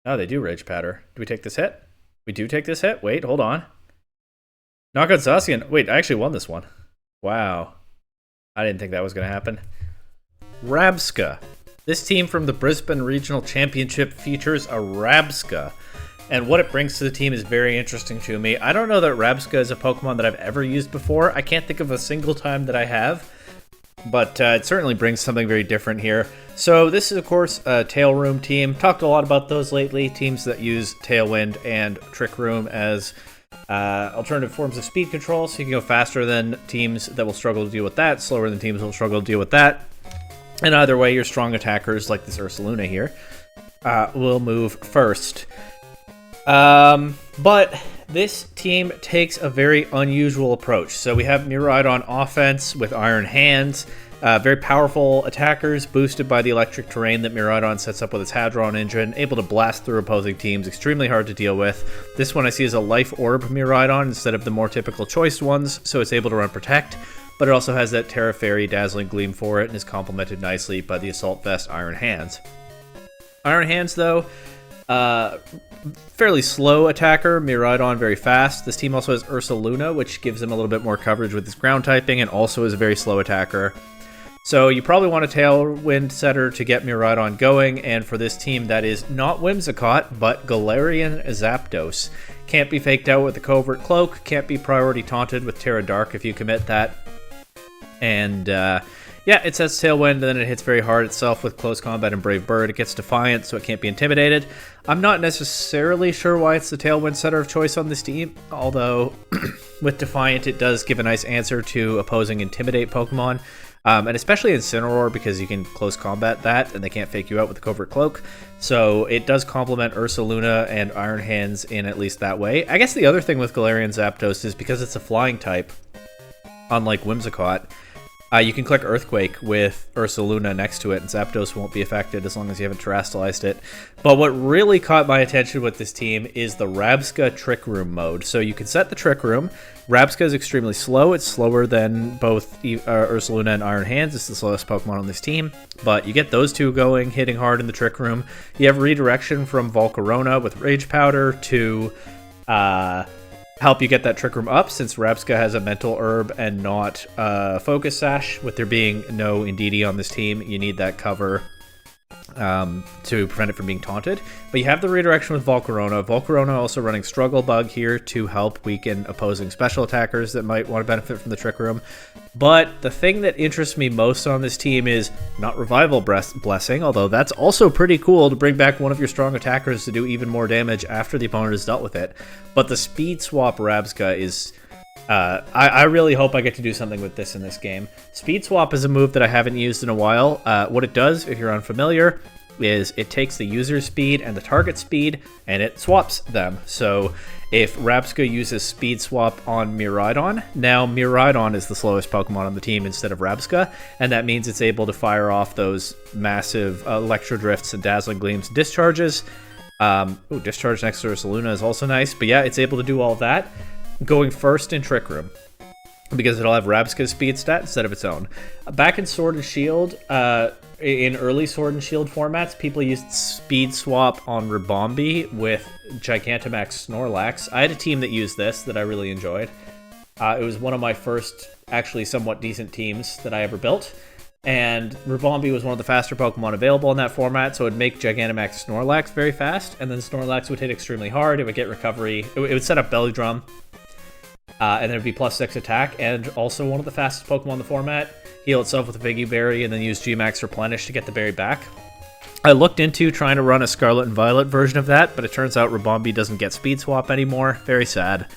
Oh, they do Rage Patter. Do we take this hit? We do take this hit? Wait, hold on. Knockout Zacian. Wait, I actually won this one. Wow. I didn't think that was going to happen. Rabsca. This team from the Brisbane Regional Championship features a Rabsca. And what it brings to the team is very interesting to me. I don't know that Rabsca is a Pokemon that I've ever used before. I can't think of a single time that I have. But it certainly brings something very different here. So this is, of course, a Tail Room team. Talked a lot about those lately. Teams that use Tailwind and Trick Room as alternative forms of speed control. So you can go faster than teams that will struggle to deal with that, slower than teams that will struggle to deal with that. And either way, your strong attackers, like this Ursaluna here, will move first. But this team takes a very unusual approach. So we have Miraidon offense with Iron Hands, very powerful attackers boosted by the electric terrain that Miraidon sets up with its Hadron engine, able to blast through opposing teams, extremely hard to deal with. This one I see as a Life Orb Miraidon instead of the more typical choice ones, so it's able to run Protect, but it also has that Terra Fairy Dazzling Gleam for it and is complemented nicely by the Assault Vest Iron Hands. Iron Hands, though, fairly slow attacker, Miraidon very fast. This team also has Ursaluna, which gives him a little bit more coverage with his ground typing, and also is a very slow attacker. So you probably want a Tailwind setter to get Miraidon going, and for this team that is not Whimsicott, but Galarian Zapdos. Can't be faked out with the Covert Cloak, can't be priority taunted with Terra Dark if you commit that. And yeah, it sets Tailwind, and then it hits very hard itself with Close Combat and Brave Bird. It gets Defiant, so it can't be intimidated. I'm not necessarily sure why it's the Tailwind setter of choice on this team, although with Defiant it does give a nice answer to opposing Intimidate Pokemon. And especially Incineroar, because you can Close Combat that, and they can't fake you out with the Covert Cloak. So it does complement Ursaluna and Iron Hands in at least that way. I guess the other thing with Galarian Zapdos is because it's a flying type, unlike Whimsicott, you can click Earthquake with Ursaluna next to it, and Zapdos won't be affected as long as you haven't terastallized it. But what really caught my attention with this team is the Rabsca Trick Room mode. So you can set the Trick Room. Rabsca is extremely slow. It's slower than both Ursaluna and Iron Hands. It's the slowest Pokemon on this team. But you get those two going, hitting hard in the Trick Room. You have redirection from Volcarona with Rage Powder to help you get that Trick Room up, since Rabsca has a Mental Herb and not Focus Sash. With there being no Indeedee on this team, you need that cover to prevent it from being taunted. But you have the redirection with Volcarona. Volcarona also running Struggle Bug here to help weaken opposing special attackers that might want to benefit from the Trick Room. But the thing that interests me most on this team is not Revival Blessing, although that's also pretty cool to bring back one of your strong attackers to do even more damage after the opponent has dealt with it. But the Speed Swap Rabsca is... I really hope I get to do something with this in this game. Speed Swap is a move that I haven't used in a while. What it does, if you're unfamiliar, is it takes the user's speed and the target speed, and it swaps them. So if Rabsca uses Speed Swap on Miraidon, now Miraidon is the slowest Pokemon on the team instead of Rabsca, and that means it's able to fire off those massive Electro Drifts and Dazzling Gleams and Discharges. Discharge next to Ursaluna is also nice, but yeah, it's able to do all that, going first in Trick Room, because it'll have Rabsca's speed stat instead of its own. Back in Sword and Shield, in early Sword and Shield formats, people used Speed Swap on Ribombee with Gigantamax Snorlax. I had a team that used this that I really enjoyed. It was one of my first, actually somewhat decent teams that I ever built. And Ribombee was one of the faster Pokemon available in that format, so it would make Gigantamax Snorlax very fast, and then Snorlax would hit extremely hard. It would get recovery. It would set up Belly Drum, and then it would be +6 attack, and also one of the fastest Pokemon in the format. Heal itself with a Viggy Berry, and then use Gmax Replenish to get the berry back. I looked into trying to run a Scarlet and Violet version of that, but it turns out Ribombee doesn't get Speed Swap anymore. Very sad.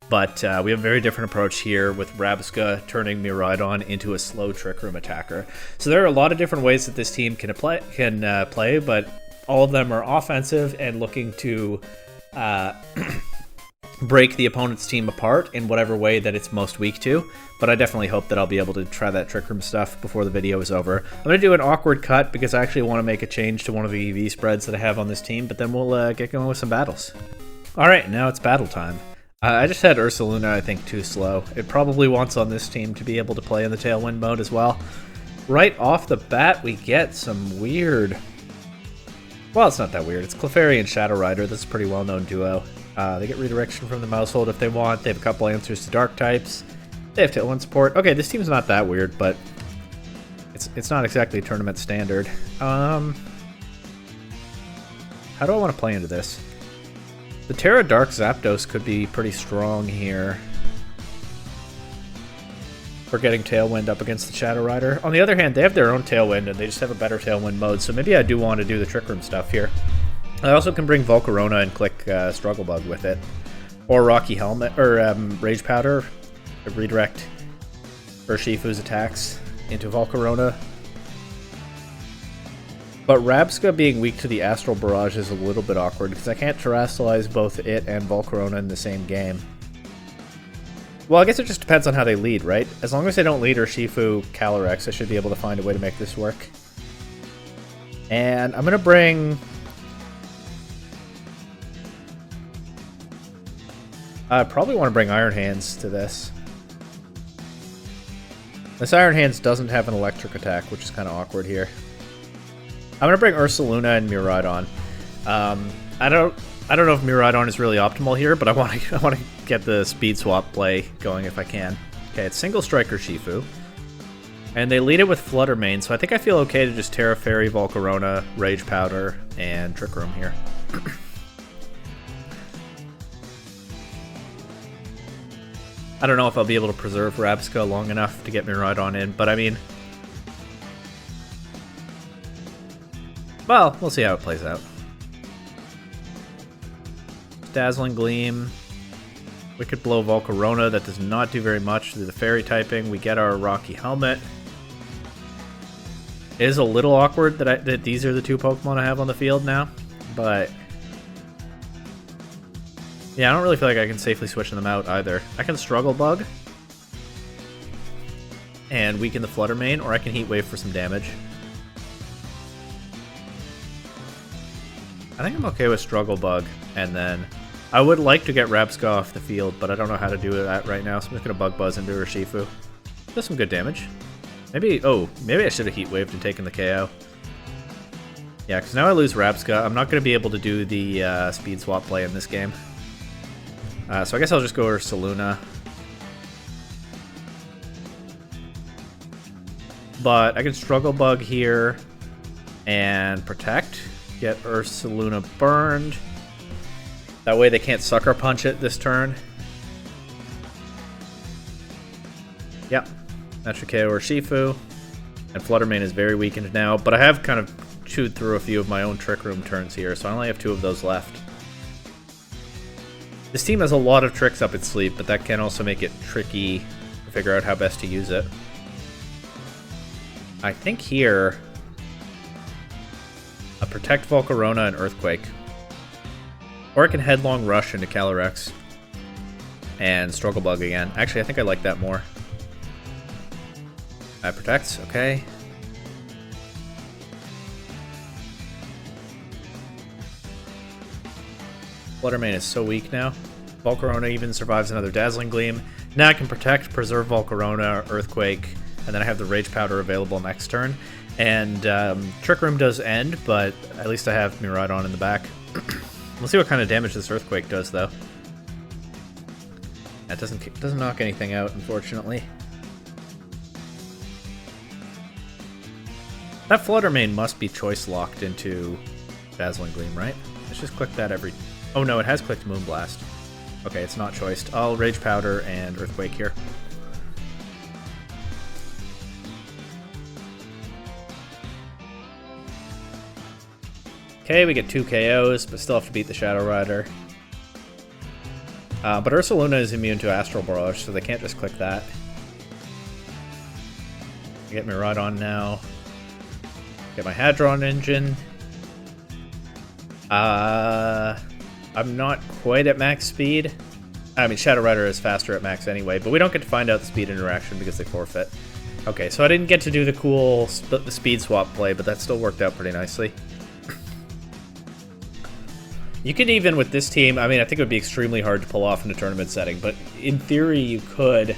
But we have a very different approach here with Rabsca turning Miraidon into a slow Trick Room attacker. So there are a lot of different ways that this team can play, but all of them are offensive and looking to break the opponent's team apart in whatever way that it's most weak to. But I definitely hope that I'll be able to try that Trick Room stuff before the video is over. I'm going to do an awkward cut because I actually want to make a change to one of the EV spreads that I have on this team, but then we'll get going with some battles. Alright, now it's battle time. I just had Ursaluna, I think, too slow. It probably wants on this team to be able to play in the Tailwind mode as well. Right off the bat, we get some weird Well, it's not that weird. It's Clefairy and Shadow Rider. That's a pretty well-known duo. They get redirection from the Mousehold if they want. They have a couple answers to Dark types. They have Tailwind support. Okay, this team's not that weird, but it's not exactly tournament standard. How do I want to play into this? The Terra Dark Zapdos could be pretty strong here for getting Tailwind up against the Shadow Rider. On the other hand, they have their own Tailwind, and they just have a better Tailwind mode, so maybe I do want to do the Trick Room stuff here. I also can bring Volcarona and click Struggle Bug with it. Or Rocky Helmet, or Rage Powder, to redirect Urshifu's attacks into Volcarona. But Rabsca being weak to the Astral Barrage is a little bit awkward, because I can't Terrastallize both it and Volcarona in the same game. Well, I guess it just depends on how they lead, right? As long as they don't lead Urshifu Calyrex, I should be able to find a way to make this work. And I'm going to bring... I probably want to bring Iron Hands to this. This Iron Hands doesn't have an electric attack, which is kind of awkward here. I'm going to bring Ursaluna and Miraidon. I don't know if Miraidon is really optimal here, but I want to get the speed swap play going if I can. Okay, it's single striker Shifu. And they lead it with Flutter Mane, so I think I feel okay to just Terra Fairy, Volcarona, Rage Powder, and Trick Room here. I don't know if I'll be able to preserve Rabsca long enough to get Miraidon in, but I mean... well, we'll see how it plays out. Dazzling Gleam. Wicked Blow Volcarona. That does not do very much through the Fairy typing. We get our Rocky Helmet. It is a little awkward that these are the two Pokemon I have on the field now, but... yeah, I don't really feel like I can safely switch them out either. I can Struggle Bug and weaken the Flutter Mane, or I can Heat Wave for some damage. I think I'm okay with Struggle Bug, and then I would like to get Rabsca off the field, but I don't know how to do that right now, so I'm just going to Bug Buzz into Urshifu. Does some good damage. Maybe I should have Heat Waved and taken the KO. Yeah, because now I lose Rabsca. I'm not going to be able to do the speed swap play in this game. So I guess I'll just go Ursaluna. But I can Struggle Bug here and Protect. Get Ursaluna burned. That way they can't Sucker Punch it this turn. Yep. That should KO Urshifu. And Flutter Mane is very weakened now, but I have kind of chewed through a few of my own Trick Room turns here, so I only have 2 of those left. This team has a lot of tricks up its sleeve, but that can also make it tricky to figure out how best to use it. I think here... a Protect Volcarona and Earthquake. Or I can Headlong Rush into Calyrex. And Struggle Bug again. Actually, I think I like that more. That protects, okay. Flutter Mane is so weak now. Volcarona even survives another Dazzling Gleam. Now I can Protect, Preserve Volcarona, Earthquake, and then I have the Rage Powder available next turn. And Trick Room does end, but at least I have Miraidon in the back. We'll see what kind of damage this Earthquake does, though. That doesn't knock anything out, unfortunately. That Flutter Mane must be choice locked into Dazzling Gleam, right? Let's just click that every... oh no, it has clicked Moonblast. Okay, it's not choiced. I'll Rage Powder and Earthquake here. Okay, we get 2 KOs, but still have to beat the Shadow Rider. But Ursaluna is immune to Astral Barrage, so they can't just click that. Get Miraidon now. Get my Hadron Engine. I'm not quite at max speed. I mean, Shadow Rider is faster at max anyway, but we don't get to find out the speed interaction because they forfeit. Okay, so I didn't get to do the cool the speed swap play, but that still worked out pretty nicely. You could even, with this team, I mean, I think it would be extremely hard to pull off in a tournament setting, but in theory you could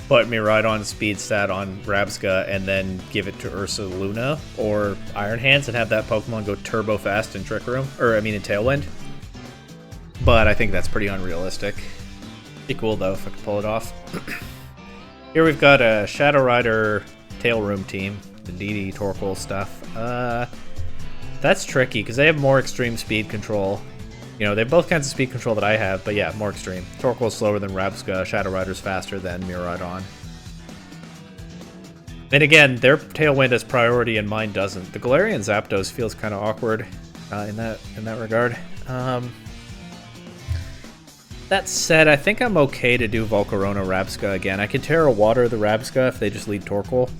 put Miraidon speed stat on Rabsca and then give it to Ursaluna or Iron Hands and have that Pokemon go turbo fast in Trick Room, or I mean in Tailwind. But I think that's pretty unrealistic. Be cool though if I could pull it off. Here we've got a Shadow Rider Tail Room team, the DD Torkoal stuff. That's tricky because they have more extreme speed control. You know, they have both kinds of speed control that I have, but yeah, more extreme. Torkoal's slower than Rabsca, Shadow Rider's faster than Miraidon. And again, their Tailwind has priority and mine doesn't. The Galarian Zapdos feels kind of awkward in that regard. That said, I think I'm okay to do Volcarona Rabsca again. I can Terra Water the Rabsca if they just lead Torkoal.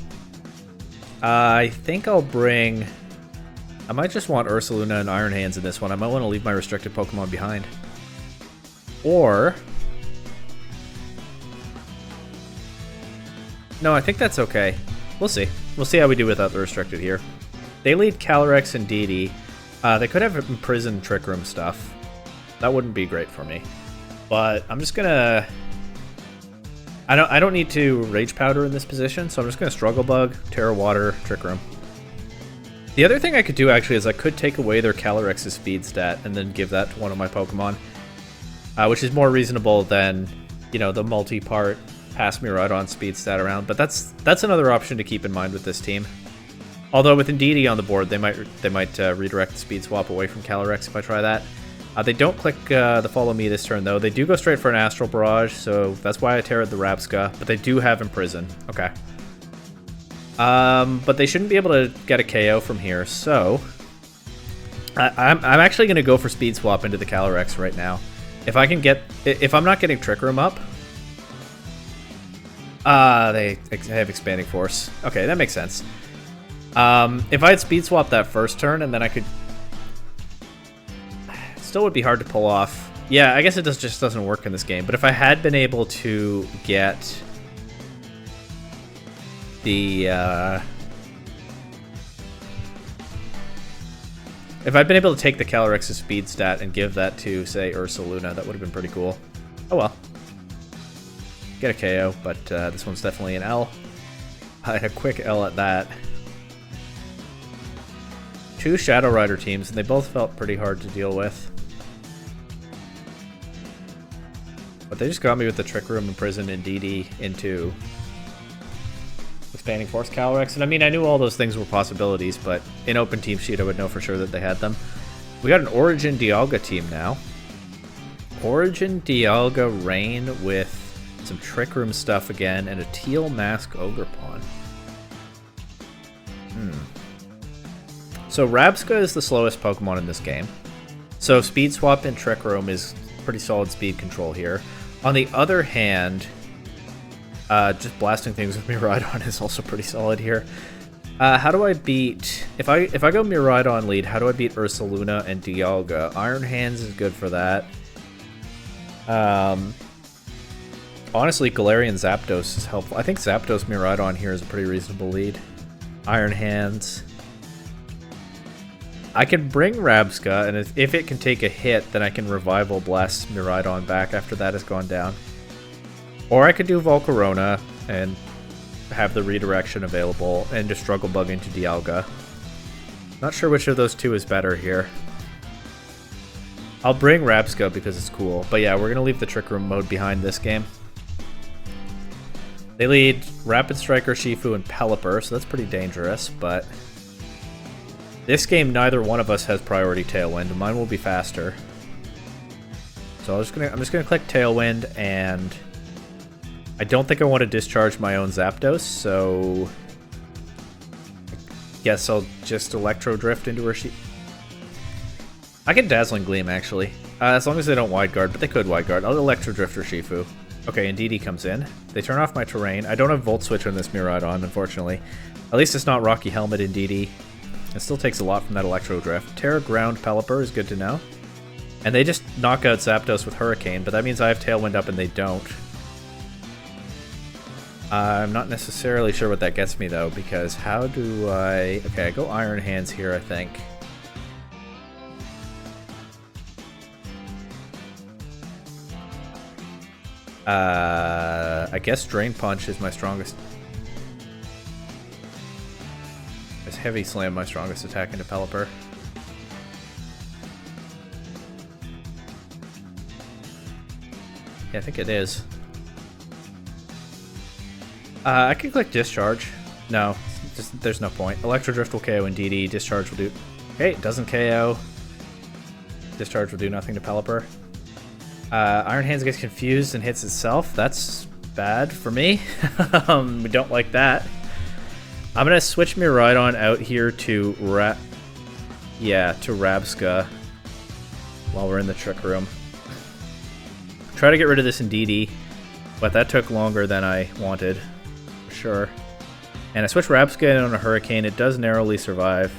I think I'll bring... I might just want Ursaluna and Iron Hands in this one. I might want to leave my restricted Pokemon behind. Or... no, I think that's okay. We'll see. We'll see how we do without the restricted here. They lead Calyrex and DD. They could have imprisoned Trick Room stuff. That wouldn't be great for me. But I'm just gonna... I don't need to Rage Powder in this position, so I'm just gonna Struggle Bug, Terra Water, Trick Room. The other thing I could do actually is I could take away their Calyrex's speed stat and then give that to one of my Pokemon, which is more reasonable than, you know, the multi-part pass Miraidon speed stat around. But that's another option to keep in mind with this team. Although with Indeedee on the board, they might redirect the speed swap away from Calyrex if I try that. They don't click the Follow Me this turn though. They do go straight for an Astral Barrage, so that's why I Terra'd the Rabsca. But they do have Imprison. Okay. But they shouldn't be able to get a KO from here, so I'm actually going to go for Speed Swap into the Calyrex right now. If I can get, if I'm not getting Trick Room up, they have Expanding Force. Okay, that makes sense. If I had Speed Swap that first turn, and then I could, it still would be hard to pull off. Yeah, I guess it just doesn't work in this game. But if I had been able to get the if I'd been able to take the Calyrex's speed stat and give that to, say, Ursaluna, that would have been pretty cool. Oh well. Get a KO, but this one's definitely an L. And a quick L at that. Two Shadow Rider teams, and they both felt pretty hard to deal with. But they just got me with the Trick Room, Imprison, and DD into Expanding Force Calyrex. And I mean, I knew all those things were possibilities, but in Open Team Sheet, I would know for sure that they had them. We got an Origin Dialga team now. Origin Dialga Rain with some Trick Room stuff again, and a Teal Mask Ogerpon. So Rabsca is the slowest Pokemon in this game. So Speed Swap and Trick Room is pretty solid speed control here. On the other hand, just blasting things with Miraidon is also pretty solid here. How do I beat... If I go Miraidon lead, how do I beat Ursaluna and Dialga? Iron Hands is good for that. Honestly, Galarian Zapdos is helpful. I think Zapdos Miraidon here is a pretty reasonable lead. Iron Hands. I can bring Rabsca, and if it can take a hit, then I can Revival Blast Miraidon back after that has gone down. Or I could do Volcarona and have the redirection available and just Struggle Bug into Dialga. Not sure which of those two is better here. I'll bring Rabsca because it's cool, but yeah, we're going to leave the Trick Room mode behind this game. They lead Rapid Striker, Shifu, and Pelipper, so that's pretty dangerous, but this game neither one of us has priority Tailwind. Mine will be faster. So I'm just gonna click Tailwind, and I don't think I want to discharge my own Zapdos, so I guess I'll just Electro Drift into her. I can Dazzling Gleam actually, as long as they don't Wide Guard, but they could Wide Guard. I'll Electro Drift her Shifu. Okay, and DD comes in. They turn off my terrain. I don't have Volt Switch on this Miraidon, unfortunately. At least it's not Rocky Helmet in DD. It still takes a lot from that Electro Drift. Terra Ground Pelipper is good to know. And they just knock out Zapdos with Hurricane, but that means I have Tailwind up and they don't. I'm not necessarily sure what that gets me though, because how do I... Okay, I go Iron Hands here, I think. I guess Drain Punch is my strongest. Is Heavy Slam my strongest attack into Pelipper? Yeah, I think it is. I can click Discharge. No, just, there's no point. Electro Drift will KO and DD. Discharge will do... Okay, it doesn't KO. Discharge will do nothing to Pelipper. Iron Hands gets confused and hits itself. That's bad for me. We don't like that. I'm gonna switch Miraidon out here to Rabsca while we're in the Trick Room. Try to get rid of this in DD, but that took longer than I wanted, for sure. And I switch Rabsca in on a Hurricane. It does narrowly survive.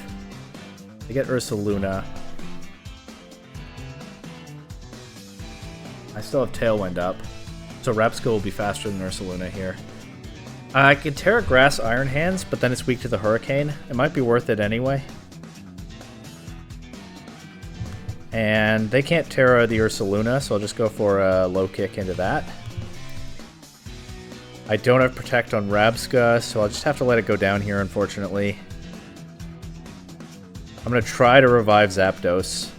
I get Ursaluna. I still have Tailwind up, so Rabsca will be faster than Ursaluna here. I could Terra Grass Iron Hands, but then it's weak to the Hurricane. It might be worth it anyway. And they can't Terra the Ursaluna, so I'll just go for a low kick into that. I don't have Protect on Rabsca, so I'll just have to let it go down here, unfortunately. I'm going to try to revive Zapdos.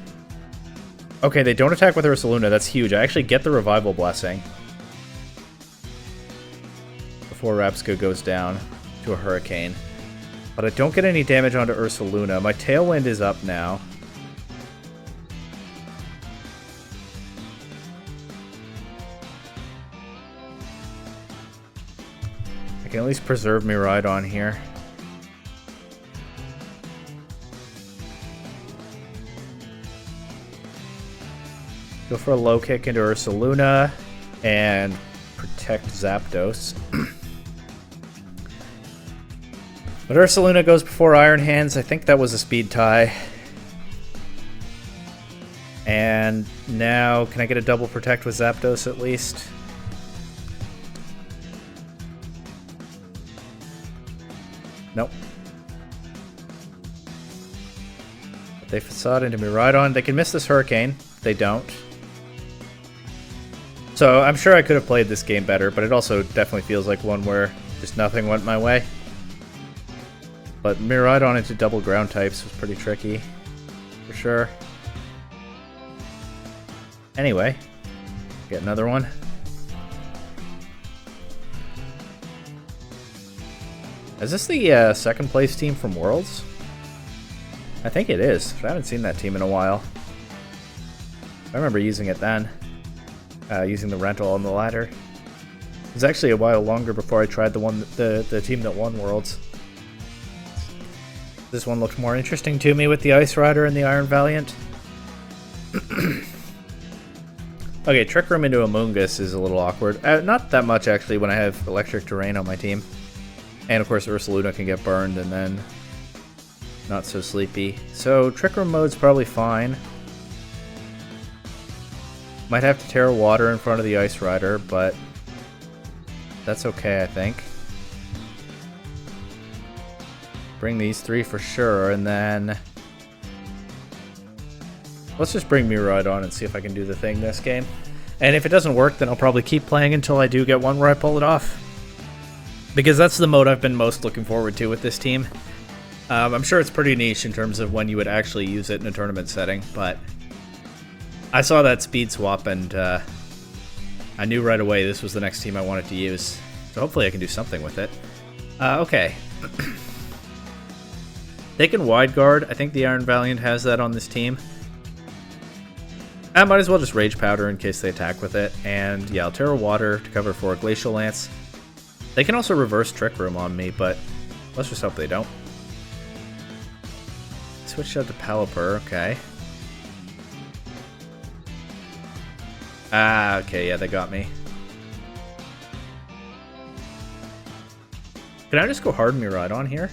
Okay, they don't attack with Ursaluna. That's huge. I actually get the Revival Blessing before Rabsca goes down to a Hurricane. But I don't get any damage onto Ursaluna. My Tailwind is up now. I can at least preserve Miraidon here. Go for a low kick into Ursaluna and protect Zapdos. But Ursaluna goes before Iron Hands. I think that was a speed tie. And now, can I get a double protect with Zapdos at least? Nope. They facade into Miraidon. They can miss this Hurricane. They don't. So I'm sure I could have played this game better, but it also definitely feels like one where just nothing went my way. But Miraidon into double ground types was pretty tricky, for sure. Anyway, get another one. Is this the second place team from Worlds? I think it is. I haven't seen that team in a while. I remember using it then. Using the rental on the ladder. It was actually a while longer before I tried the team that won Worlds. This one looked more interesting to me with the Ice Rider and the Iron Valiant. Okay, Trick Room into Amoonguss is a little awkward. Not that much, actually, when I have Electric Terrain on my team. And, of course, Ursaluna can get burned and then not so sleepy. So, Trick Room mode's probably fine. Might have to Terra Water in front of the Ice Rider, but that's okay, I think. Bring these three for sure, and then let's just bring Miraidon and see if I can do the thing this game. And if it doesn't work, then I'll probably keep playing until I do get one where I pull it off. Because that's the mode I've been most looking forward to with this team. I'm sure it's pretty niche in terms of when you would actually use it in a tournament setting, but I saw that speed swap and I knew right away this was the next team I wanted to use. So hopefully I can do something with it. Okay. They can wide guard. I think the Iron Valiant has that on this team. I might as well just Rage Powder in case they attack with it. And yeah, I'll Terra Water to cover for a Glacial Lance. They can also reverse Trick Room on me, but let's just hope they don't. Switch out to Pelipper, okay. Ah, okay, yeah, they got me. Can I just go hard Miraidon here?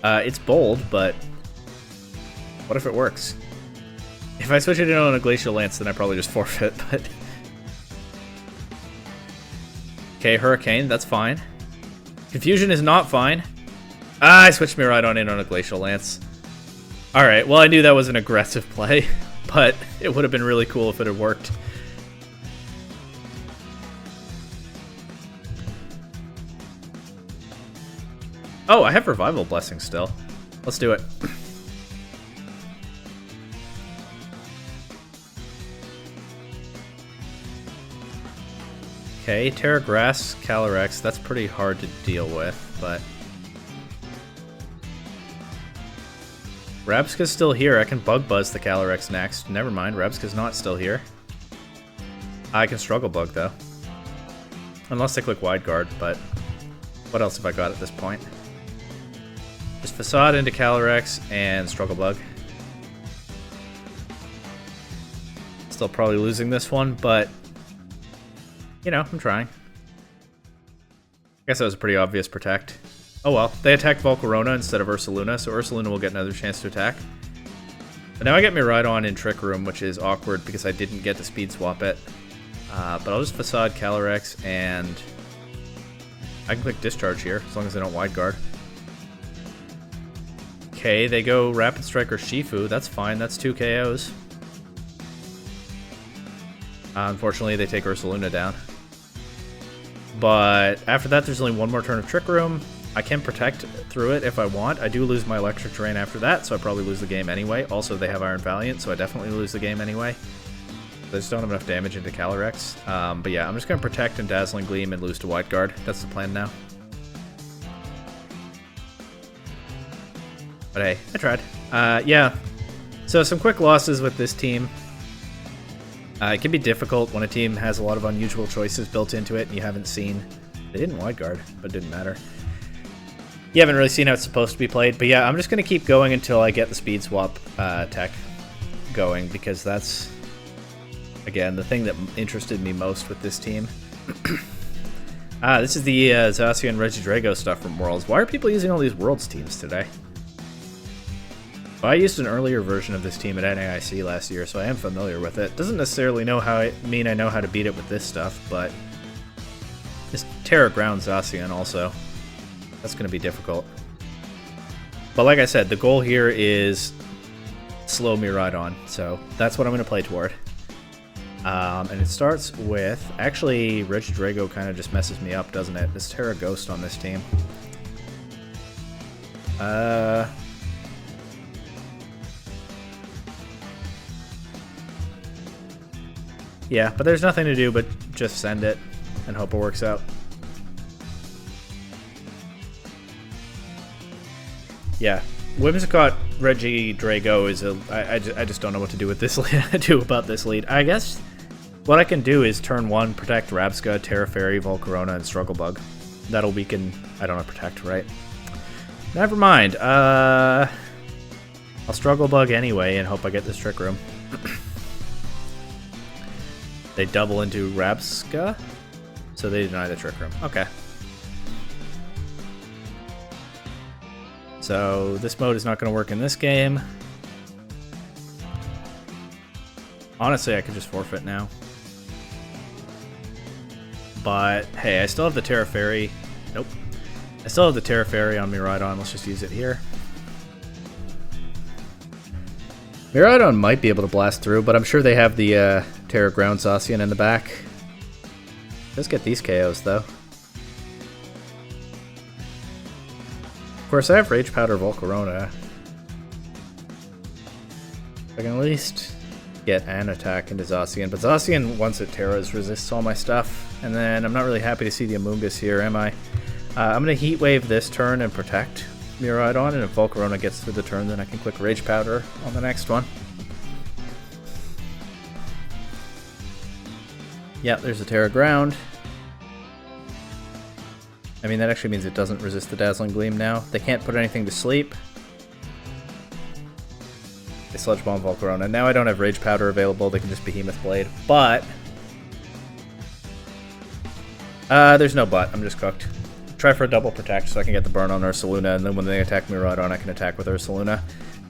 It's bold, but what if it works? If I switch it in on a Glacial Lance, then I probably just forfeit, but... Okay, Hurricane, that's fine. Confusion is not fine. Ah, I switched Miraidon in on a Glacial Lance. Alright, well I knew that was an aggressive play, but it would have been really cool if it had worked. Oh, I have Revival Blessing still. Let's do it. Okay, Terra Grass, Calyrex. That's pretty hard to deal with, but... Rabsca's still here. I can Bug Buzz the Calyrex next. Never mind, Rabsca's not still here. I can Struggle Bug, though. Unless I click Wide Guard, but... What else have I got at this point? Just Facade into Calyrex and Struggle Bug. Still probably losing this one, but... You know, I'm trying. I guess that was a pretty obvious protect. Oh well, they attacked Volcarona instead of Ursaluna, so Ursaluna will get another chance to attack. But now I get Miraidon in Trick Room, which is awkward because I didn't get to speed swap it. But I'll just Facade Calyrex, and I can click Discharge here, as long as I don't Wide Guard. Okay, they go Rapid Strike or Shifu, that's fine, that's 2 KOs. Unfortunately, they take Ursaluna down. But after that, there's only one more turn of Trick Room. I can protect through it if I want. I do lose my Electric Terrain after that, so I probably lose the game anyway. Also, they have Iron Valiant, so I definitely lose the game anyway. They just don't have enough damage into Calyrex. But yeah, I'm just going to protect and Dazzling Gleam and lose to Wide Guard. That's the plan now. But hey, I tried. Yeah, so some quick losses with this team. It can be difficult when a team has a lot of unusual choices built into it and you haven't seen... They didn't Wide Guard, but it didn't matter. You haven't really seen how it's supposed to be played, but yeah, I'm just going to keep going until I get the speed swap tech going, because that's, again, the thing that interested me most with this team. This is the Zacian and Regidrago stuff from Worlds. Why are people using all these Worlds teams today? Well, I used an earlier version of this team at NAIC last year, so I am familiar with it. Doesn't necessarily mean I know how to beat it with this stuff, but this Terra Ground Zacian also. That's going to be difficult. But like I said, the goal here is slow Miraidon, so that's what I'm going to play toward. And it starts with... Actually, Regidrago kind of just messes me up, doesn't it? This Terra Ghost on this team. Yeah, but there's nothing to do but just send it and hope it works out. Yeah, Whimsicott Regidrago is a... I just don't know what to do with this about this lead. I guess what I can do is turn 1, protect Rabsca, Terra Fairy, Volcarona, and Struggle Bug. That'll weaken... I don't know, protect, right? Never mind. I'll Struggle Bug anyway and hope I get this Trick Room. They double into Rabsca, so they deny the Trick Room. Okay. So this mode is not going to work in this game. Honestly, I could just forfeit now. But hey, I still have the Terra Fairy. Nope. I still have the Terra Fairy on Miraidon. Let's just use it here. Miraidon might be able to blast through, but I'm sure they have the Terra Ground Zacian in the back. Let's get these KOs, though. Of course, I have Rage Powder Volcarona. I can at least get an attack into Zacian, but Zacian, once it Terras, resists all my stuff. And then I'm not really happy to see the Amoonguss here, am I? I'm going to Heat Wave this turn and protect Miraidon, and if Volcarona gets through the turn, then I can click Rage Powder on the next one. Yeah, there's a Terra Ground. I mean, that actually means it doesn't resist the Dazzling Gleam now. They can't put anything to sleep. They Sludge Bomb Volcarona. Now I don't have Rage Powder available, they can just Behemoth Blade. But there's no but, I'm just cooked. Try for a double protect so I can get the burn on Ursaluna, and then when they attack Miraidon, I can attack with Ursaluna.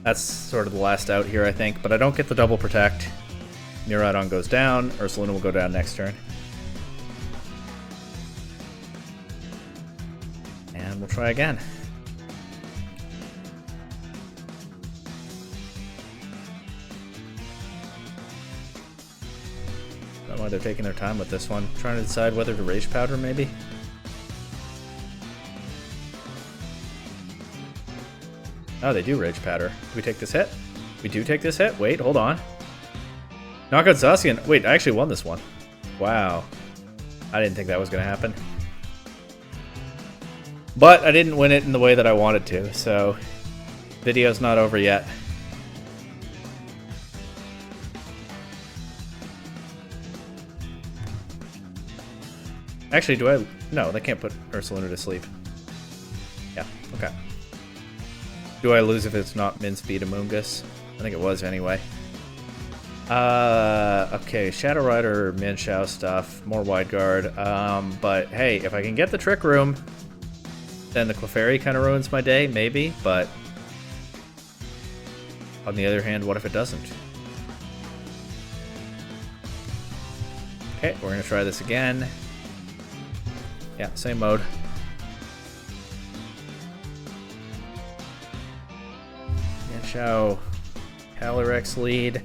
That's sort of the last out here, I think, but I don't get the double protect. Miraidon goes down, Ursaluna will go down next turn. And we'll try again. I don't know why they're taking their time with this one. Trying to decide whether to Rage Powder, maybe? Oh, they do Rage Powder. Do we take this hit? We do take this hit? Wait, hold on. Knockout Zacian. Wait, I actually won this one. Wow. I didn't think that was going to happen. But I didn't win it in the way that I wanted to, so video's not over yet. Actually, do I... No, they can't put Ursaluna to sleep. Yeah, okay. Do I lose if it's not Min Speed Amoongus? I think it was anyway. Okay, Shadow Rider, Min Shao stuff, more Wide Guard. But hey, if I can get the Trick Room, then the Clefairy kind of ruins my day, maybe, but on the other hand, what if it doesn't? Okay, we're gonna try this again. Yeah, same mode. Yanshao, Calyrex lead.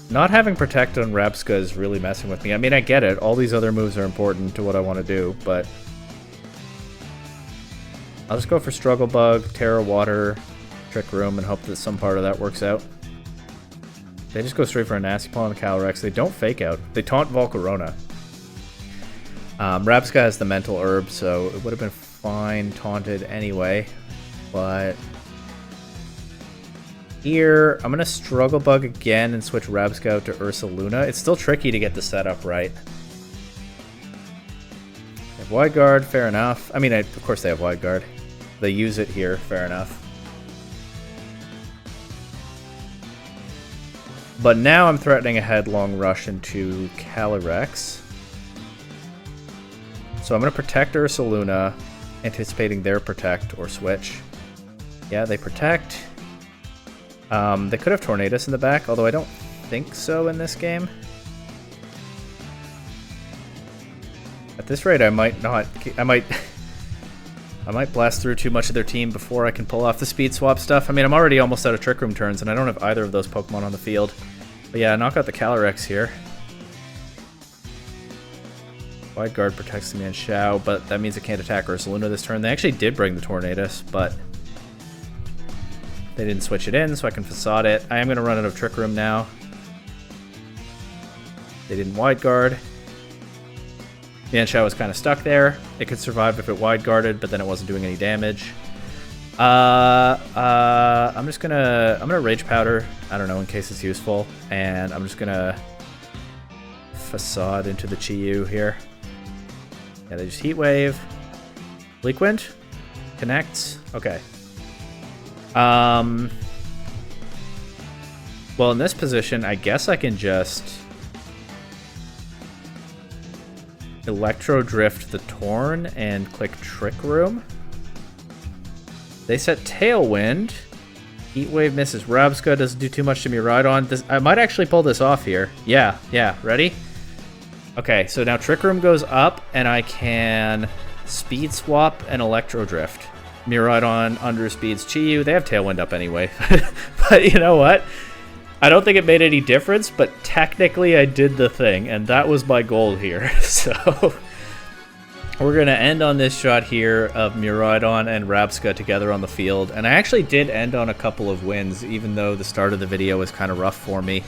Not having Protect on Rabsca is really messing with me. I mean, I get it. All these other moves are important to what I want to do, but I'll just go for Struggle Bug, Terra Water, Trick Room, and hope that some part of that works out. They just go straight for a Nasty Paw on the Calyrex. They don't Fake Out. They taunt Volcarona. Rabsca has the Mental Herb, so it would have been fine taunted anyway, but here, I'm going to Struggle Bug again and switch Rabsca out to Ursaluna. It's still tricky to get the setup right. They have Wide Guard, fair enough. I mean, of course they have Wide Guard. They use it here, fair enough. But now I'm threatening a Headlong Rush into Calyrex. So I'm going to Protect Ursaluna, anticipating their Protect or Switch. Yeah, they Protect. They could have Tornadus in the back, although I don't think so in this game. At this rate, I might not. I might blast through too much of their team before I can pull off the speed swap stuff. I mean, I'm already almost out of Trick Room turns, and I don't have either of those Pokemon on the field. But yeah, knock out the Calyrex here. Wide Guard protects the Yanshao, but that means it can't attack Ursaluna this turn. They actually did bring the Tornadus, but they didn't switch it in, so I can Facade it. I am going to run out of Trick Room now. They didn't Wide Guard. Yanshao was kind of stuck there. It could survive if it Wide Guarded, but then it wasn't doing any damage. I'm gonna Rage Powder, I don't know, in case it's useful, and I'm just gonna Facade into the Chi-Yu here. Yeah, they just Heat Wave. Bleak Wind? Connects? Okay. Well, in this position, I guess I can just Electro Drift the Torn and click Trick Room. They set Tailwind. Heat Wave misses Rabsca, doesn't do too much to Miraidon. I might actually pull this off here. Yeah, ready? Okay, so now Trick Room goes up, and I can Speed Swap and Electro Drift. Miraidon underspeeds Chi-Yu. They have Tailwind up anyway. But you know what? I don't think it made any difference, but technically I did the thing, and that was my goal here. So we're going to end on this shot here of Miraidon and Rabsca together on the field. And I actually did end on a couple of wins, even though the start of the video was kind of rough for me.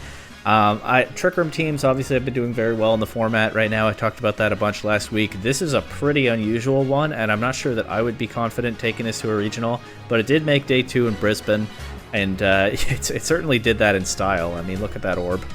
Trick Room teams obviously have been doing very well in the format right now. I talked about that a bunch last week. This is a pretty unusual one, and I'm not sure that I would be confident taking this to a regional, but it did make day 2 in Brisbane, and it certainly did that in style. I mean, look at that orb.